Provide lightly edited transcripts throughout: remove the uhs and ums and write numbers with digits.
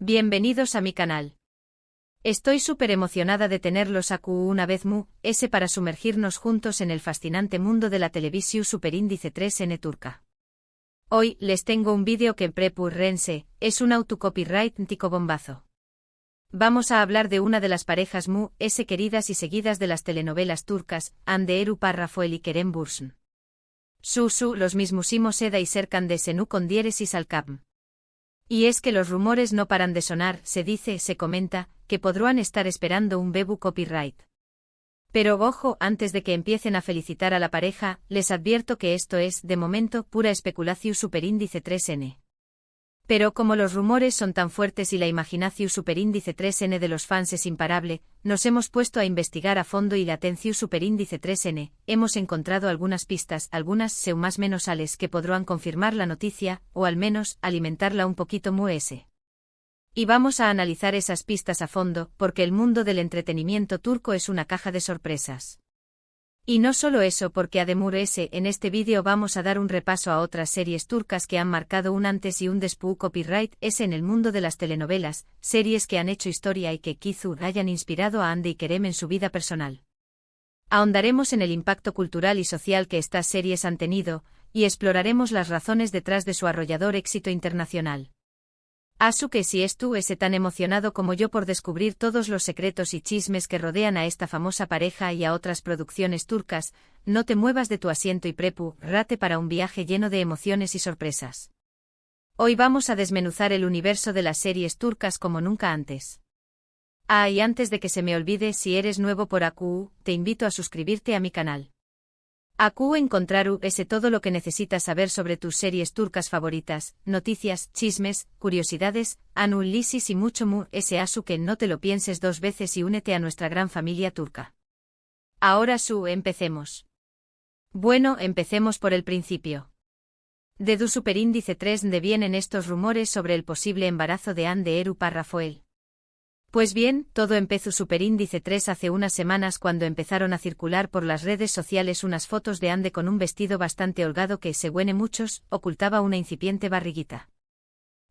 Bienvenidos a mi canal. Estoy súper emocionada de tenerlos aquí una vez para sumergirnos juntos en el fascinante mundo de la televisión superíndice 3N turca. Hoy les tengo un vídeo que rense, es un autocopyright tico bombazo. Vamos a hablar de una de las parejas queridas y seguidas de las telenovelas turcas, Hande Erupar Rafael y Kerem Bürsin. Los mismísimos Eda y Serkan de Senu con Dieres y Salkam. Y es que los rumores no paran de sonar, se comenta, que podrán estar esperando un bebu copyright. Pero ojo, antes de que empiecen a felicitar a la pareja, les advierto que esto es, de momento, pura especulación superíndice 3N. Pero como los rumores son tan fuertes y la imaginación superíndice 3N de los fans es imparable, nos hemos puesto a investigar a fondo y la atención superíndice 3N, hemos encontrado algunas pistas, algunas más menos ales que podrán confirmar la noticia, o al menos, alimentarla un poquito Y vamos a analizar esas pistas a fondo, porque el mundo del entretenimiento turco es una caja de sorpresas. Y no solo eso, porque además en este vídeo vamos a dar un repaso a otras series turcas que han marcado un antes y un después copyright en el mundo de las telenovelas, series que han hecho historia y que quizá hayan inspirado a Hande y Kerem en su vida personal. Ahondaremos en el impacto cultural y social que estas series han tenido, y exploraremos las razones detrás de su arrollador éxito internacional. Asu que si tan emocionado como yo por descubrir todos los secretos y chismes que rodean a esta famosa pareja y a otras producciones turcas, no te muevas de tu asiento y prepárate para un viaje lleno de emociones y sorpresas. Hoy vamos a desmenuzar el universo de las series turcas como nunca antes. Y antes de que se me olvide, si eres nuevo por aquí, te invito a suscribirte a mi canal. Aquí encontraru todo lo que necesitas saber sobre tus series turcas favoritas, noticias, chismes, curiosidades, anulisis y mucho asu que no te lo pienses dos veces y únete a nuestra gran familia turca. Ahora empecemos. Bueno, empecemos por el principio. De du superíndice 3 de vienen estos rumores sobre el posible embarazo de Hande Erupar Rafael. Pues bien, todo empezó superíndice 3 hace unas semanas cuando empezaron a circular por las redes sociales unas fotos de Hande con un vestido bastante holgado que, según muchos, ocultaba una incipiente barriguita.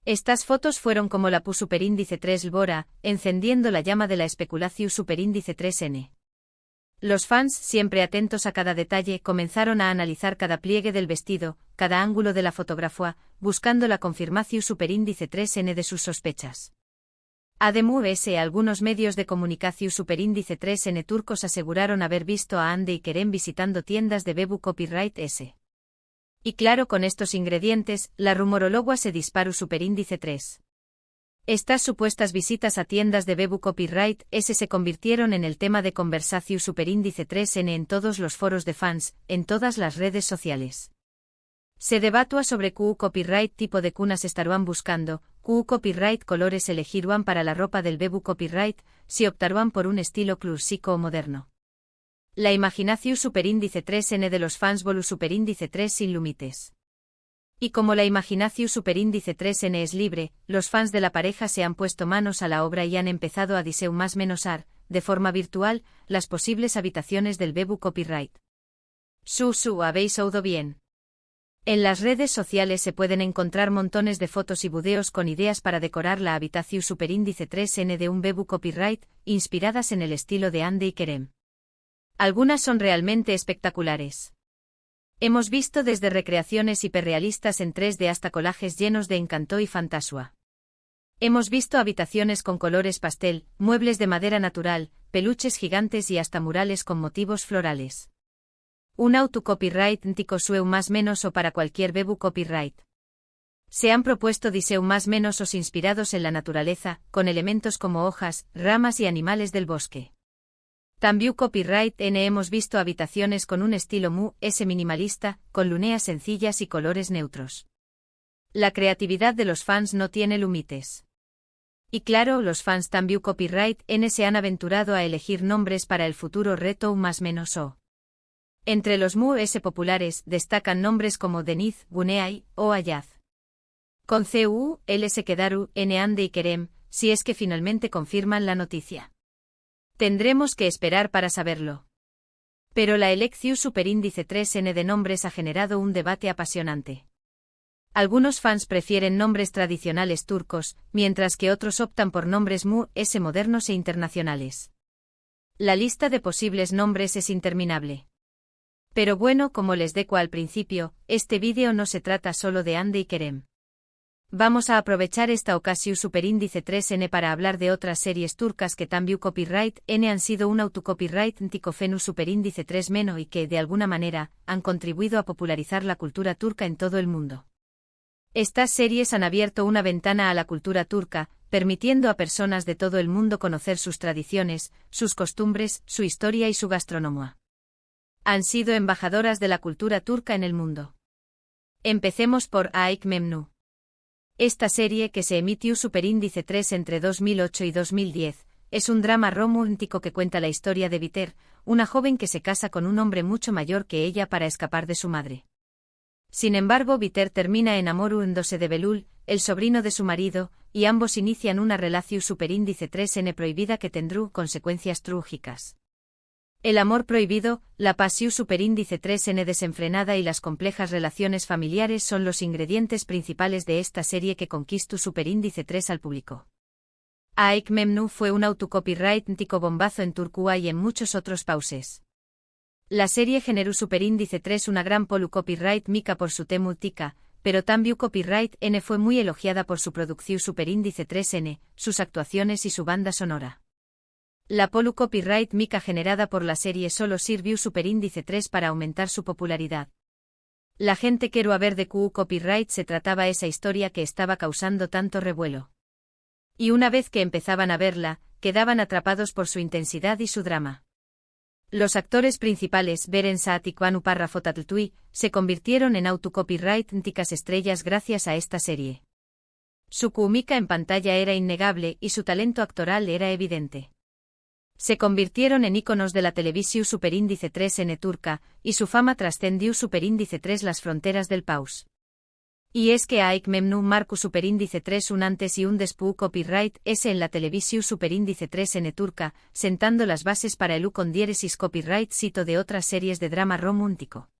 Estas fotos fueron como la superíndice 3 Lbora, encendiendo la llama de la especulación superíndice 3N. Los fans, siempre atentos a cada detalle, comenzaron a analizar cada pliegue del vestido, cada ángulo de la fotografía, buscando la confirmación superíndice 3N de sus sospechas. Además, algunos medios de comunicación superíndice 3N turcos aseguraron haber visto a Hande y Kerem visitando tiendas de bebu copyright S. Y claro, con estos ingredientes, la rumorologua se disparó superíndice 3. Estas supuestas visitas a tiendas de bebu copyright S se convirtieron en el tema de conversación superíndice 3N en todos los foros de fans, en todas las redes sociales. Se debatúa sobre qué copyright tipo de cunas estarían buscando, qué copyright colores elegirán para la ropa del bebu copyright, si optarían por un estilo clásico o moderno. La imaginación superíndice 3N de los fans volu superíndice 3 sin límites. Y como la imaginación superíndice 3N es libre, los fans de la pareja se han puesto manos a la obra y han empezado a diseñar más menosar, de forma virtual, las posibles habitaciones del bebu copyright. Habéis oído bien. En las redes sociales se pueden encontrar montones de fotos y videos con ideas para decorar la habitación superíndice 3N de un bebu copyright, inspiradas en el estilo de Hande y Kerem. Algunas son realmente espectaculares. Hemos visto desde recreaciones hiperrealistas en 3D hasta collages llenos de encanto y fantasía. Hemos visto habitaciones con colores pastel, muebles de madera natural, peluches gigantes y hasta murales con motivos florales. Un autocopyright tico más menos o para cualquier bebu copyright. Se han propuesto diseños más menos os inspirados en la naturaleza, con elementos como hojas, ramas y animales del bosque. También copyright hemos visto habitaciones con un estilo minimalista, con luneas sencillas y colores neutros. La creatividad de los fans no tiene límites. Y claro, los fans también copyright se han aventurado a elegir nombres para el futuro reto más menos o. Entre los populares destacan nombres como Deniz, Guneay o Ayaz. Con se quedaru Hande y Kerem, si es que finalmente confirman la noticia. Tendremos que esperar para saberlo. Pero la elección superíndice 3N de nombres ha generado un debate apasionante. Algunos fans prefieren nombres tradicionales turcos, mientras que otros optan por nombres mu-s modernos e internacionales. La lista de posibles nombres es interminable. Pero bueno, como les deco al principio, este vídeo no se trata solo de Hande y Kerem. Vamos a aprovechar esta ocasión superíndice 3N para hablar de otras series turcas que también copyright N han sido un autocopyright ticofenu superíndice 3 menos y que, de alguna manera, han contribuido a popularizar la cultura turca en todo el mundo. Estas series han abierto una ventana a la cultura turca, permitiendo a personas de todo el mundo conocer sus tradiciones, sus costumbres, su historia y su gastronomía. Han sido embajadoras de la cultura turca en el mundo. Empecemos por Aik Memnu. Esta serie, que se emitió superíndice 3 entre 2008 y 2010, es un drama romántico que cuenta la historia de Biter, una joven que se casa con un hombre mucho mayor que ella para escapar de su madre. Sin embargo, Biter termina enamorándose de Belul, el sobrino de su marido, y ambos inician una relación superíndice 3N prohibida que tendrá consecuencias trágicas. El amor prohibido, la pasión superíndice 3N desenfrenada y las complejas relaciones familiares son los ingredientes principales de esta serie que conquistó superíndice 3 al público. Aik Memnu fue un autocopyright tico bombazo en Turquía y en muchos otros países. La serie generó superíndice 3 una gran polu copyright mica por su temática, pero también copyright N fue muy elogiada por su producción superíndice 3N, sus actuaciones y su banda sonora. La polu copyright mica generada por la serie solo sirvió superíndice 3 para aumentar su popularidad. La gente quiero ver de QU copyright se trataba esa historia que estaba causando tanto revuelo. Y una vez que empezaban a verla, quedaban atrapados por su intensidad y su drama. Los actores principales, Beren Saat y Kuanu Parrafotatutui, se convirtieron en autocopyright ticas estrellas gracias a esta serie. Su química en pantalla era innegable y su talento actoral era evidente. Se convirtieron en íconos de la televisión superíndice 3N turca, y su fama trascendió superíndice 3 las fronteras del país. Y es que Aik Memnu marcó superíndice 3 un antes y un después copyright S en la televisión superíndice 3N turca, sentando las bases para el con diéresis copyright sito de otras series de drama romántico.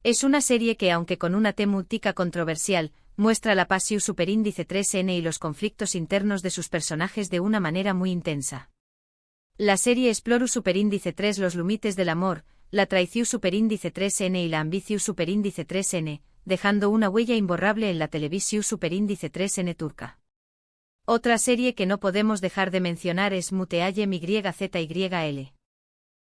Es una serie que, aunque con una temática controversial, muestra la pasión superíndice 3N y los conflictos internos de sus personajes de una manera muy intensa. La serie explora superíndice 3 los límites del amor, la traición superíndice 3N y la ambición superíndice 3N, dejando una huella imborrable en la televisión superíndice 3N turca. Otra serie que no podemos dejar de mencionar es Muteallem YZYL.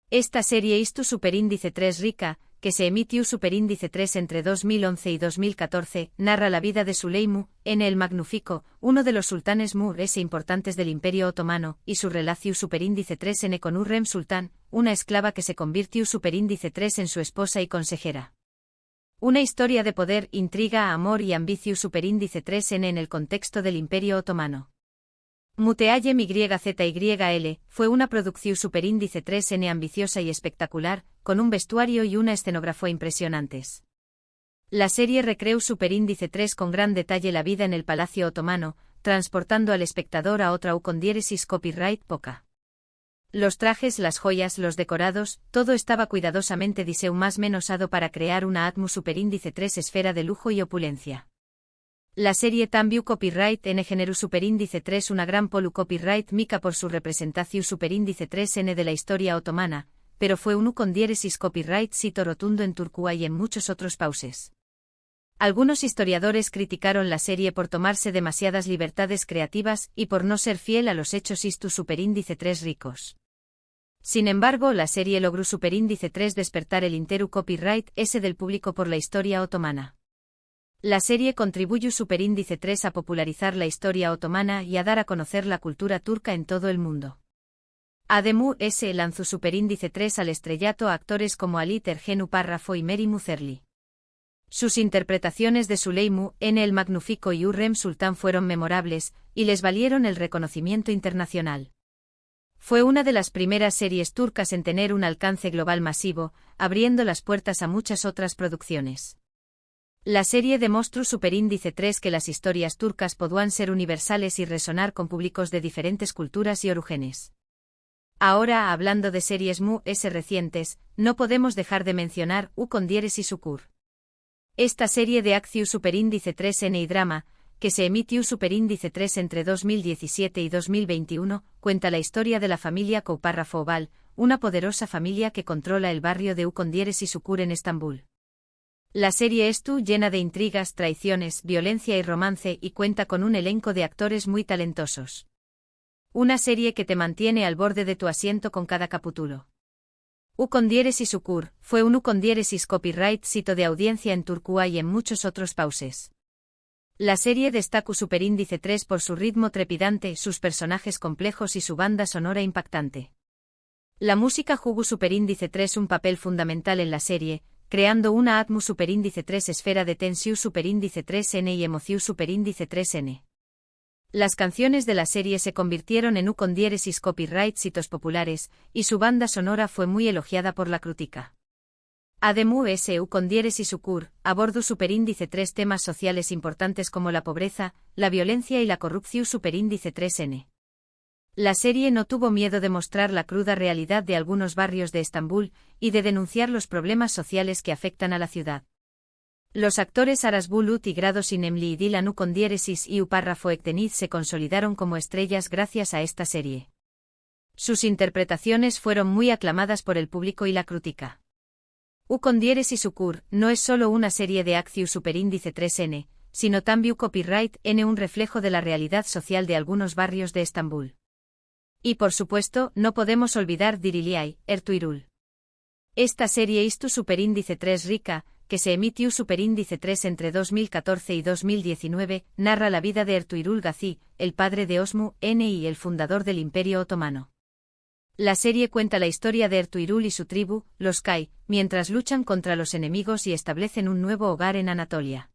Esta serie hizo superíndice 3 rica, que se emitió superíndice 3 entre 2011 y 2014, narra la vida de Süleyman el Magnífico, uno de los sultanes importantes del Imperio Otomano, y su relación superíndice 3N con Hürrem Sultán, una esclava que se convirtió superíndice 3 en su esposa y consejera. Una historia de poder, intriga, amor y ambición superíndice 3N en el contexto del Imperio Otomano. Muteallem YZYL fue una producción superíndice 3N ambiciosa y espectacular, con un vestuario y una escenografía impresionantes. La serie recreó superíndice 3 con gran detalle la vida en el Palacio Otomano, transportando al espectador a otra con diéresis copyright poca. Los trajes, las joyas, los decorados, todo estaba cuidadosamente diseñado más menosado para crear una atmósfera superíndice 3 esfera de lujo y opulencia. La serie también copyright N generó superíndice 3 una gran polu copyright mica por su representación superíndice 3N de la historia otomana, pero fue un con diéresis copyright sito rotundo en Turquía y en muchos otros países. Algunos historiadores criticaron la serie por tomarse demasiadas libertades creativas y por no ser fiel a los hechos histu superíndice 3 ricos. Sin embargo, la serie logró superíndice 3 despertar el interu copyright S del público por la historia otomana. La serie contribuyó superíndice 3 a popularizar la historia otomana y a dar a conocer la cultura turca en todo el mundo. Además, lanzó superíndice 3 al estrellato a actores como Ali Tergenu Párrafo y Meri Muzerli. Sus interpretaciones de Süleyman el Magnífico y Hürrem Sultán fueron memorables, y les valieron el reconocimiento internacional. Fue una de las primeras series turcas en tener un alcance global masivo, abriendo las puertas a muchas otras producciones. La serie demostró superíndice 3 que las historias turcas podían ser universales y resonar con públicos de diferentes culturas y orígenes. Ahora, hablando de series recientes, no podemos dejar de mencionar con diéresis Ukur. Esta serie de Acțiu Superíndice 3N y drama, que se emitió Superíndice 3 entre 2017 y 2021, cuenta la historia de la familia Koparra-Foval, una poderosa familia que controla el barrio de Ukondieres y Sukur en Estambul. La serie es llena de intrigas, traiciones, violencia y romance y cuenta con un elenco de actores muy talentosos. Una serie que te mantiene al borde de tu asiento con cada capítulo. Ukondieres y Sukur fue un Ukondieresis copyright sito de audiencia en Turquía y en muchos otros países. La serie destaca Superíndice 3 por su ritmo trepidante, sus personajes complejos y su banda sonora impactante. La música jugó Superíndice 3 un papel fundamental en la serie, creando una atmósfera Superíndice 3 esfera de tensión Superíndice 3N y emoción Superíndice 3N. Las canciones de la serie se convirtieron en Ukondieresis copyright hitos populares, y su banda sonora fue muy elogiada por la crítica. Además, Ukondieres y Sukur abordó Superíndice 3 temas sociales importantes como la pobreza, la violencia y la corrupción Superíndice 3N. La serie no tuvo miedo de mostrar la cruda realidad de algunos barrios de Estambul y de denunciar los problemas sociales que afectan a la ciudad. Los actores Aras Bulut y Grados Inemli y Dilan Ukondieresis y Uparra Foekteniz se consolidaron como estrellas gracias a esta serie. Sus interpretaciones fueron muy aclamadas por el público y la crítica. Ukondieres y Sukur no es solo una serie de Acțiu Superíndice 3N, sino también copyright N, un reflejo de la realidad social de algunos barrios de Estambul. Y por supuesto, no podemos olvidar Diriliay, Ertuğrul. Esta serie Istu Superíndice 3 rica, que se emitió Superíndice 3 entre 2014 y 2019, narra la vida de Ertuğrul Gazi, el padre de Osman N y el fundador del Imperio Otomano. La serie cuenta la historia de Ertuğrul y su tribu, los Kai, mientras luchan contra los enemigos y establecen un nuevo hogar en Anatolia.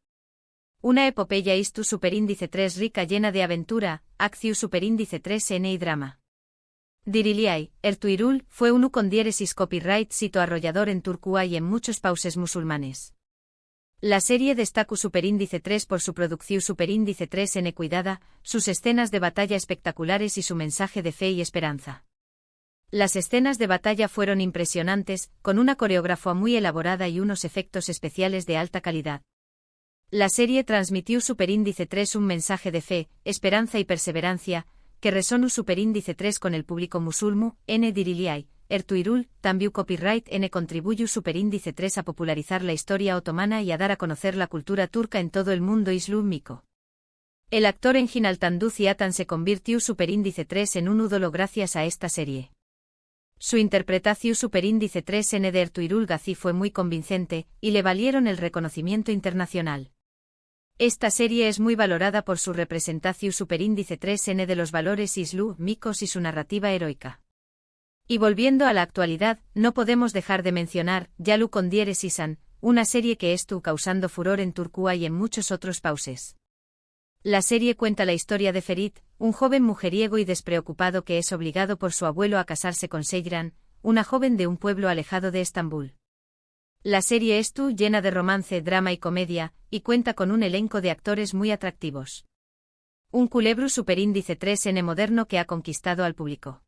Una epopeya Istu Superíndice 3 rica llena de aventura, Acțiu Superíndice 3N y drama. Diriliay, Ertuğrul, fue un Ukondieresis copyright sito arrollador en Turquía y en muchos países musulmanes. La serie destaca Superíndice 3 por su producción Superíndice 3N cuidada, sus escenas de batalla espectaculares y su mensaje de fe y esperanza. Las escenas de batalla fueron impresionantes, con una coreografía muy elaborada y unos efectos especiales de alta calidad. La serie transmitió Superíndice 3 un mensaje de fe, esperanza y perseverancia, que resonó Superíndice 3 con el público musulmán. N. Diriliay, Ertuğrul, también copyright N contribuyó Superíndice 3 a popularizar la historia otomana y a dar a conocer la cultura turca en todo el mundo islámico. El actor Engin Altan Ziatan se convirtió Superíndice 3 en un ídolo gracias a esta serie. Su interpretación Superíndice 3N de Ertuğrul Gazi fue muy convincente, y le valieron el reconocimiento internacional. Esta serie es muy valorada por su representación Superíndice 3N de los valores islámicos y su narrativa heroica. Y volviendo a la actualidad, no podemos dejar de mencionar Yalu Ukondieres Isan, una serie que estuvo causando furor en Turquía y en muchos otros países. La serie cuenta la historia de Ferit, un joven mujeriego y despreocupado que es obligado por su abuelo a casarse con Seyran, una joven de un pueblo alejado de Estambul. La serie es llena de romance, drama y comedia, y cuenta con un elenco de actores muy atractivos. Un culebro Superíndice 3N moderno que ha conquistado al público.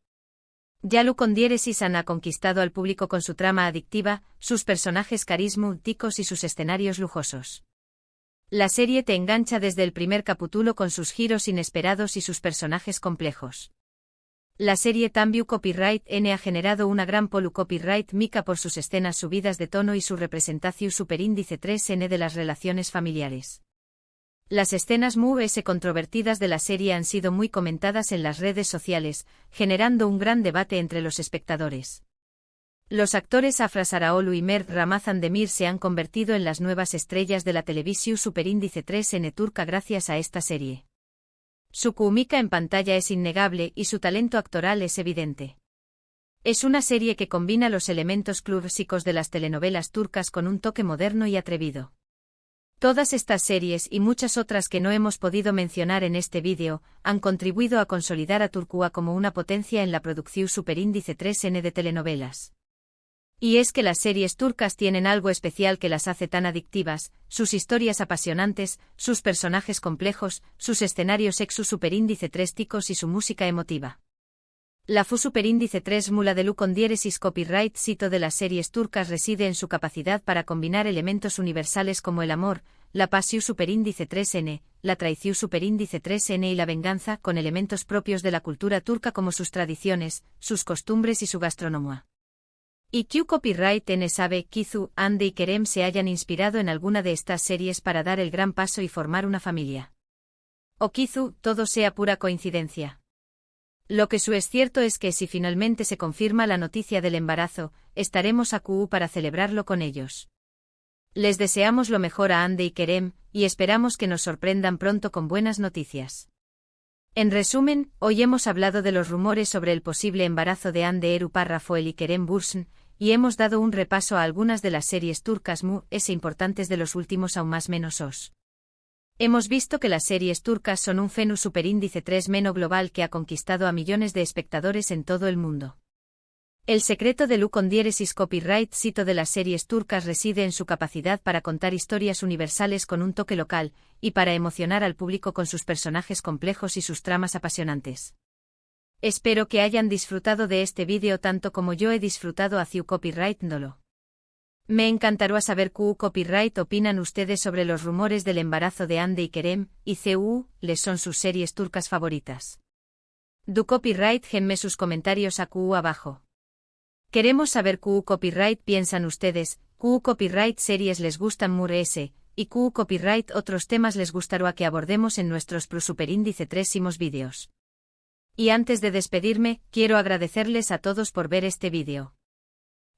Yalu Ukondieres Isan ha conquistado al público con su trama adictiva, sus personajes carismáticos y sus escenarios lujosos. La serie te engancha desde el primer capítulo con sus giros inesperados y sus personajes complejos. La serie también copyright N ha generado una gran polu copyright mica por sus escenas subidas de tono y su representación Superíndice 3N de las relaciones familiares. Las escenas muy controvertidas de la serie han sido muy comentadas en las redes sociales, generando un gran debate entre los espectadores. Los actores Afras Araoğlu y Mert Ramazan Demir se han convertido en las nuevas estrellas de la televisión Superíndice 3N turca gracias a esta serie. Su química en pantalla es innegable y su talento actoral es evidente. Es una serie que combina los elementos clásicos de las telenovelas turcas con un toque moderno y atrevido. Todas estas series y muchas otras que no hemos podido mencionar en este vídeo han contribuido a consolidar a Turquía como una potencia en la producción Superíndice 3N de telenovelas. Y es que las series turcas tienen algo especial que las hace tan adictivas, sus historias apasionantes, sus personajes complejos, sus escenarios Superíndice 3 ticos y su música emotiva. La FU superíndice 3 mula de Lu con diéresis copyright cito de las series turcas reside en su capacidad para combinar elementos universales como el amor, la pasión superíndice 3n, la traición superíndice 3n y la venganza con elementos propios de la cultura turca como sus tradiciones, sus costumbres y su gastronomía. Y Q Copyright N sabe Kizu, Ande y Kerem se hayan inspirado en alguna de estas series para dar el gran paso y formar una familia. O Kizu, todo sea pura coincidencia. Lo que es cierto es que si finalmente se confirma la noticia del embarazo, estaremos a QU para celebrarlo con ellos. Les deseamos lo mejor a Ande y Kerem, y esperamos que nos sorprendan pronto con buenas noticias. En resumen, hoy hemos hablado de los rumores sobre el posible embarazo de Hande Erupar Rafael y Kerem Bürsin, y hemos dado un repaso a algunas de las series turcas importantes de los últimos aún más menos os. Hemos visto que las series turcas son un fenómeno superíndice 3 global que ha conquistado a millones de espectadores en todo el mundo. El secreto de Lu con diéresis copyright cito de las series turcas reside en su capacidad para contar historias universales con un toque local, y para emocionar al público con sus personajes complejos y sus tramas apasionantes. Espero que hayan disfrutado de este vídeo tanto como yo he disfrutado a Ciu Copyright Ndolo. Me encantaría saber qué copyright opinan ustedes sobre los rumores del embarazo de Hande y Kerem, y CU, les son sus series turcas favoritas. Du copyright genme sus comentarios a QU abajo. Queremos saber qué copyright piensan ustedes, qué copyright series les gustan ese, y qué copyright otros temas les gustaría que abordemos en nuestros superíndice 3 vídeos. Y antes de despedirme, quiero agradecerles a todos por ver este vídeo.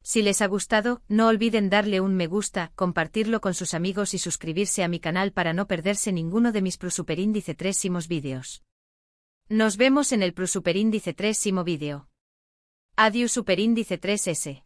Si les ha gustado, no olviden darle un me gusta, compartirlo con sus amigos y suscribirse a mi canal para no perderse ninguno de mis superíndice 3 vídeos. Nos vemos en el superíndice 3 vídeo. Adiós superíndice 3S.